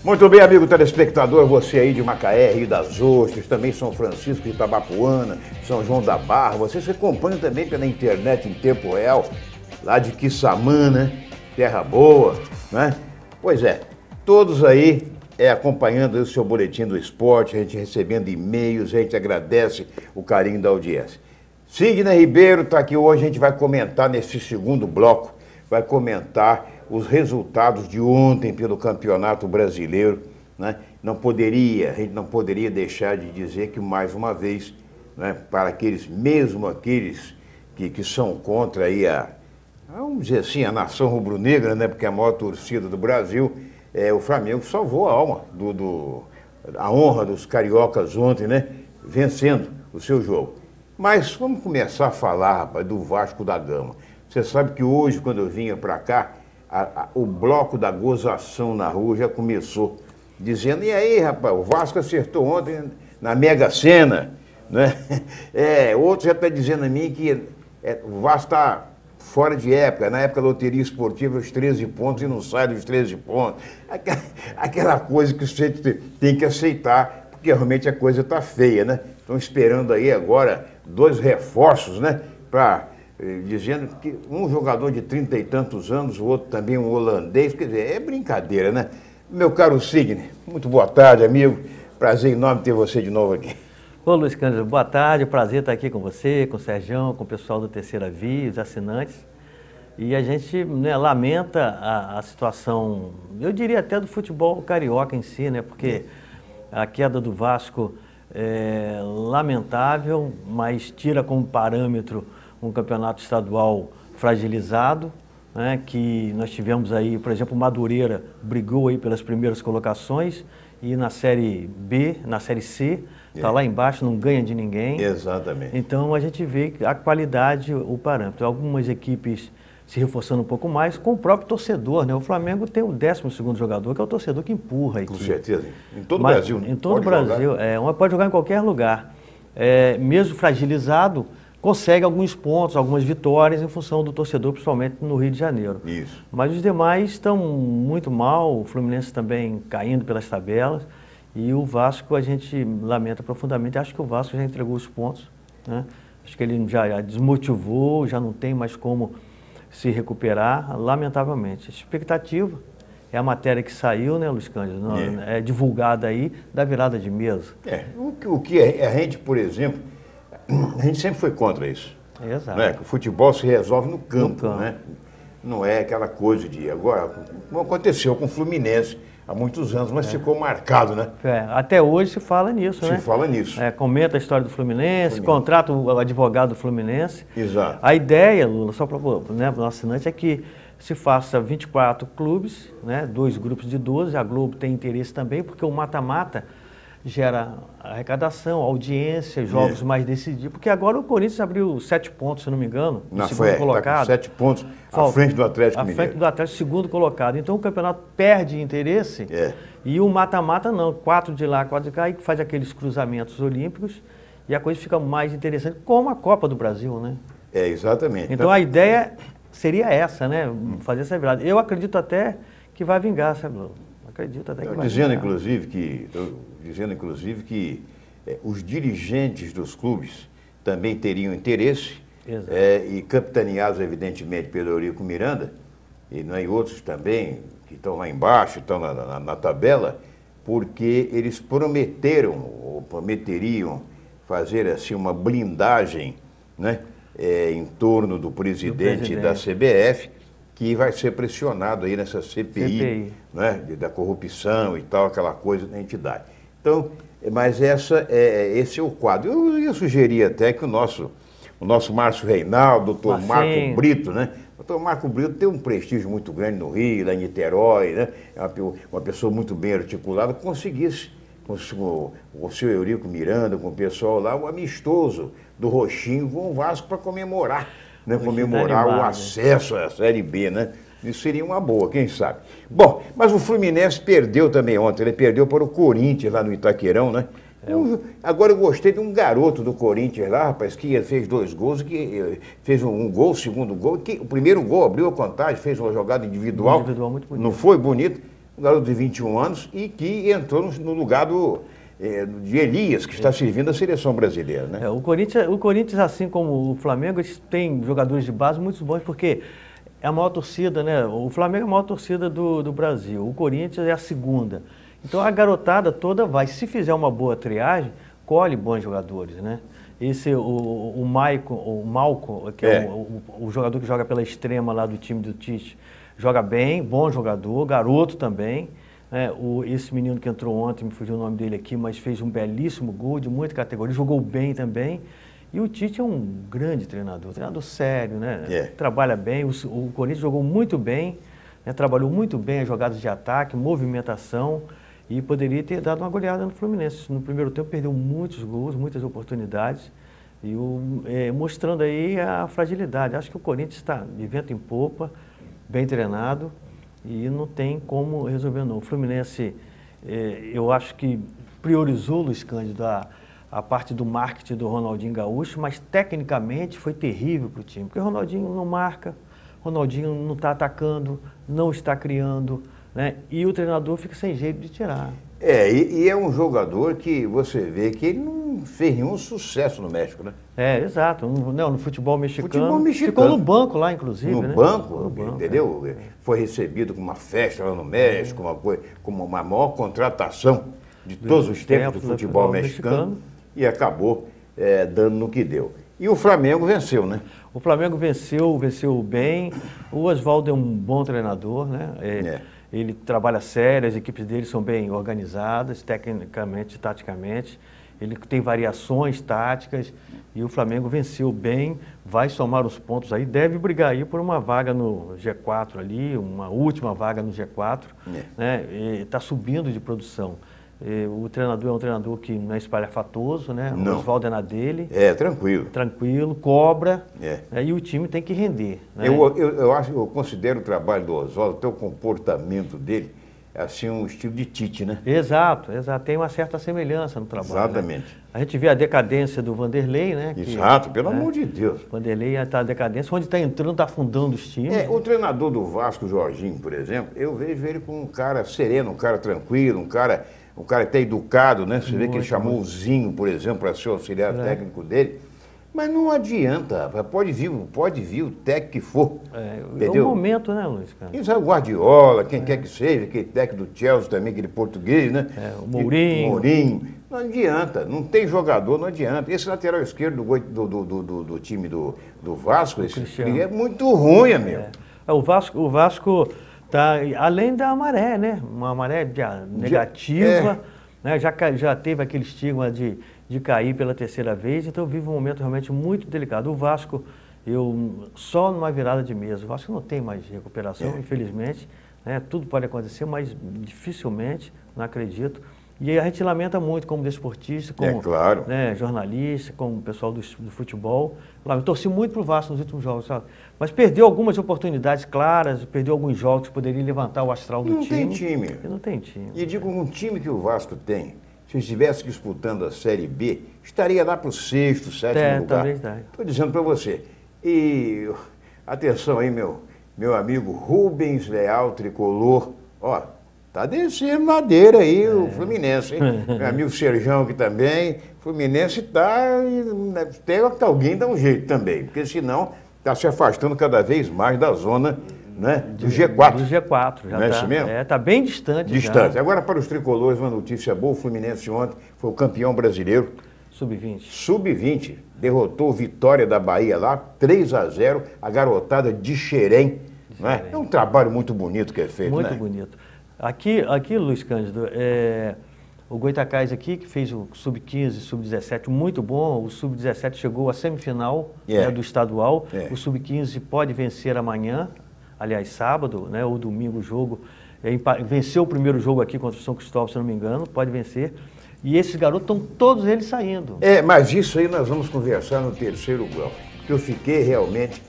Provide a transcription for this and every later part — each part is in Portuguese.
Muito bem, amigo telespectador, você aí de Macaé, Rio das Ostras, também São Francisco de Itabapuana, São João da Barra, você se acompanha também pela internet em tempo real, lá de Quissamã, né? Terra Boa, né? Pois é, todos aí acompanhando o seu boletim do esporte, a gente recebendo e-mails, a gente agradece o carinho da audiência. Sidney Ribeiro está aqui hoje, a gente vai comentar nesse segundo bloco, vai comentar os resultados de ontem pelo Campeonato Brasileiro, né? A gente não poderia deixar de dizer que, mais uma vez, né, para aqueles que são contra aí vamos dizer assim, a nação rubro-negra, né, porque é a maior torcida do Brasil, o Flamengo salvou a alma, a honra dos cariocas ontem, né, vencendo o seu jogo. Mas vamos começar a falar, rapaz, do Vasco da Gama. Você sabe que hoje, quando eu vinha para cá, o bloco da gozação na rua já começou, dizendo, e aí, rapaz, o Vasco acertou ontem na Mega Sena, né? Outro já está dizendo a mim que o Vasco está fora de época, na época da loteria esportiva, os 13 pontos e não sai dos 13 pontos. Aquela coisa que você tem que aceitar, porque realmente a coisa está feia, né? Estão esperando aí agora 2 reforços, né? Dizendo que um jogador de 30 e tantos anos, o outro também um holandês, quer dizer, é brincadeira, né? Meu caro Sidney, muito boa tarde, amigo. Prazer enorme ter você de novo aqui. Ô Luiz Cândido, boa tarde, prazer estar aqui com você, com o Sergião, com o pessoal do Terceira Via, os assinantes. E a gente, né, lamenta a situação, eu diria até do futebol carioca em si, né? Porque a queda do Vasco é lamentável, mas tira como parâmetro um campeonato estadual fragilizado, né, que nós tivemos aí, por exemplo, o Madureira brigou aí pelas primeiras colocações e na Série B, na Série C, está lá embaixo, não ganha de ninguém. Exatamente. Então a gente vê a qualidade, o parâmetro. Algumas equipes se reforçando um pouco mais com o próprio torcedor, né? O Flamengo tem o 12º jogador, que é o torcedor que empurra a equipe. Com certeza. Em todo o Brasil, né? Em todo o Brasil. Pode jogar em qualquer lugar. Mesmo fragilizado, consegue alguns pontos, algumas vitórias em função do torcedor, principalmente no Rio de Janeiro. Isso. Mas os demais estão muito mal, o Fluminense também caindo pelas tabelas, e o Vasco a gente lamenta profundamente. Acho que o Vasco já entregou os pontos, né? Acho que ele já desmotivou, já não tem mais como se recuperar, lamentavelmente. A expectativa é a matéria que saiu, né, Luiz Cândido? É divulgada aí, da virada de mesa. O que a gente, por exemplo, a gente sempre foi contra isso. Exato. Né? O futebol se resolve no campo, né? Não é aquela coisa de agora, como aconteceu com o Fluminense há muitos anos, mas ficou marcado, né? Até hoje se fala nisso, né? Se fala nisso. Comenta a história do Fluminense, contrata o advogado do Fluminense. Exato. A ideia, Lula, só para o nosso assinante, é que se faça 24 clubes, né? 2 grupos de 12, a Globo tem interesse também, porque o mata-mata gera arrecadação, audiência, jogos mais decididos, porque agora o Corinthians abriu 7 pontos, se não me engano, no segundo colocado. Tá com 7 pontos à frente do Atlético Mineiro. À frente do Atlético, segundo colocado. Então o campeonato perde interesse e o mata-mata não, 4 de lá, 4 de cá, e faz aqueles cruzamentos olímpicos e a coisa fica mais interessante, como a Copa do Brasil, né? Exatamente. Então a ideia seria essa, né? Fazer essa virada. Eu acredito até que vai vingar, sabe, Lula? Acredito até que vai dizendo, inclusive, que os dirigentes dos clubes também teriam interesse, e capitaneados, evidentemente, pelo Eurico Miranda, e outros também, que estão lá embaixo, estão na tabela, porque eles prometeriam fazer assim, uma blindagem, né, em torno do presidente da CBF, que vai ser pressionado aí nessa CPI. Né, da corrupção e tal, aquela coisa da entidade. Então, mas esse é o quadro. Eu ia sugerir até que o nosso Márcio Reinaldo, doutor Marco Brito, né? O doutor Marco Brito tem um prestígio muito grande no Rio, lá em Niterói, né? É uma pessoa muito bem articulada, conseguisse, com o seu Eurico Miranda, com o pessoal lá, o amistoso do Roxinho com o Vasco para comemorar, né? Comemorar o acesso à Série B, né? Isso seria uma boa, quem sabe. Bom, mas o Fluminense perdeu também ontem, ele perdeu para o Corinthians lá no Itaquerão, né? Agora eu gostei de um garoto do Corinthians lá, rapaz, que fez 2 gols, que fez um gol, o segundo gol, que o primeiro gol abriu a contagem, fez uma jogada individual. Muito bonito. Não foi bonito? um garoto de 21 anos e que entrou no lugar de Elias, que está servindo a seleção brasileira, né? O Corinthians, assim como o Flamengo, eles têm jogadores de base muito bons, porque é a maior torcida, né? O Flamengo é a maior torcida do Brasil, o Corinthians é a segunda. Então a garotada toda vai, se fizer uma boa triagem, colhe bons jogadores, né? O Malcom, que é o jogador que joga pela extrema lá do time do Tite, joga bem, bom jogador, garoto também. Esse menino que entrou ontem, me fugiu o nome dele aqui, mas fez um belíssimo gol de muita categoria, jogou bem também. E o Tite é um grande treinador sério, né? Trabalha bem, o Corinthians jogou muito bem, né? Trabalhou muito bem as jogadas de ataque, movimentação, e poderia ter dado uma goleada no Fluminense. No primeiro tempo perdeu muitos gols, muitas oportunidades, e mostrando aí a fragilidade. Acho que o Corinthians está de vento em popa, bem treinado, e não tem como resolver não. O Fluminense, eu acho que priorizou, Luiz Cândido, a parte do marketing do Ronaldinho Gaúcho, mas tecnicamente foi terrível para o time, porque o Ronaldinho não marca, o Ronaldinho não está atacando, não está criando, né? E o treinador fica sem jeito de tirar. E é um jogador que você vê que ele não fez nenhum sucesso no México, né? Exato. No futebol mexicano. Ficou no banco lá, inclusive. No banco, entendeu? Foi recebido com uma festa lá no México, como uma maior contratação de todos os tempos do futebol mexicano. E acabou dando no que deu. E o Flamengo venceu, né? O Flamengo venceu bem. O Oswaldo é um bom treinador, né? Ele trabalha sério, as equipes dele são bem organizadas, tecnicamente, taticamente. Ele tem variações táticas e o Flamengo venceu bem, vai somar os pontos aí, deve brigar aí por uma vaga no G4 ali, uma última vaga no G4, né? Está subindo de produção. O treinador é um treinador que não é espalhafatoso, né? O Oswaldo é na dele. Tranquilo. Tranquilo, cobra. E o time tem que render. Né? Eu considero o trabalho do Oswaldo, até o comportamento dele, assim, um estilo de Tite, né? Exato. Tem uma certa semelhança no trabalho. Exatamente. Né? A gente vê a decadência do Vanderlei, né? Exato, pelo amor de Deus. O Vanderlei está a decadência, onde está entrando, está afundando os times. O treinador do Vasco, Jorginho, por exemplo, eu vejo ele como um cara sereno, um cara tranquilo, um cara até educado, né? Você vê que ele chamou o Zinho, por exemplo, para ser o auxiliar técnico dele. Mas não adianta, pode vir o técnico que for. Entendeu? É o momento, né, Luiz? Isso é o Guardiola, quem quer que seja, aquele técnico do Chelsea também, aquele português, né? O Mourinho. Não adianta, não tem jogador, não adianta. Esse lateral esquerdo do time do Vasco, é muito ruim, amigo. O Vasco tá além da maré, né? Uma maré negativa, né? Já teve aquele estigma de cair pela terceira vez, então vive um momento realmente muito delicado. O Vasco, só numa virada de mesa, o Vasco não tem mais recuperação, infelizmente, né? Tudo pode acontecer, mas dificilmente, não acredito. E a gente lamenta muito como desportista, como jornalista, como pessoal do futebol. Eu torci muito para o Vasco nos últimos jogos, sabe? Mas perdeu algumas oportunidades claras, perdeu alguns jogos que poderiam levantar o astral do time. Não tem time. E digo, um time que o Vasco tem, se estivesse disputando a Série B, estaria lá para o 6º, 7º lugar. Talvez dá. Estou dizendo para você. E atenção aí, meu amigo Rubens Leal, tricolor, tá descendo madeira aí o Fluminense, hein? Meu amigo Serjão aqui também. Fluminense tem que alguém dar um jeito também, porque senão está se afastando cada vez mais da zona, né, do G4. Do G4, já não é isso mesmo? Está bem distante. Já. Agora, para os tricolores, uma notícia boa: o Fluminense ontem foi o campeão brasileiro. Sub-20. Sub-20. Derrotou o Vitória da Bahia lá, 3-0, a garotada de Xerém. Né? É um trabalho muito bonito que é feito, muito bonito. Aqui, Luiz Cândido, o Goitacás aqui, que fez o Sub-15 e Sub-17 muito bom, o Sub-17 chegou à semifinal do estadual, o Sub-15 pode vencer amanhã, aliás, sábado, né, ou domingo o jogo, venceu o primeiro jogo aqui contra o São Cristóvão, se não me engano, pode vencer, e esses garotos estão todos eles saindo. Mas isso aí nós vamos conversar no terceiro bloco, que eu fiquei realmente...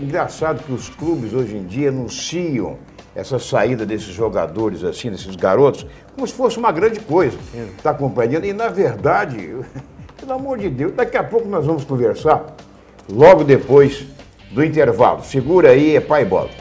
engraçado que os clubes hoje em dia anunciam essa saída desses jogadores, assim, desses garotos, como se fosse uma grande coisa. Está acompanhando? E, na verdade, pelo amor de Deus, daqui a pouco nós vamos conversar, logo depois do intervalo. Segura aí, é pai e bola.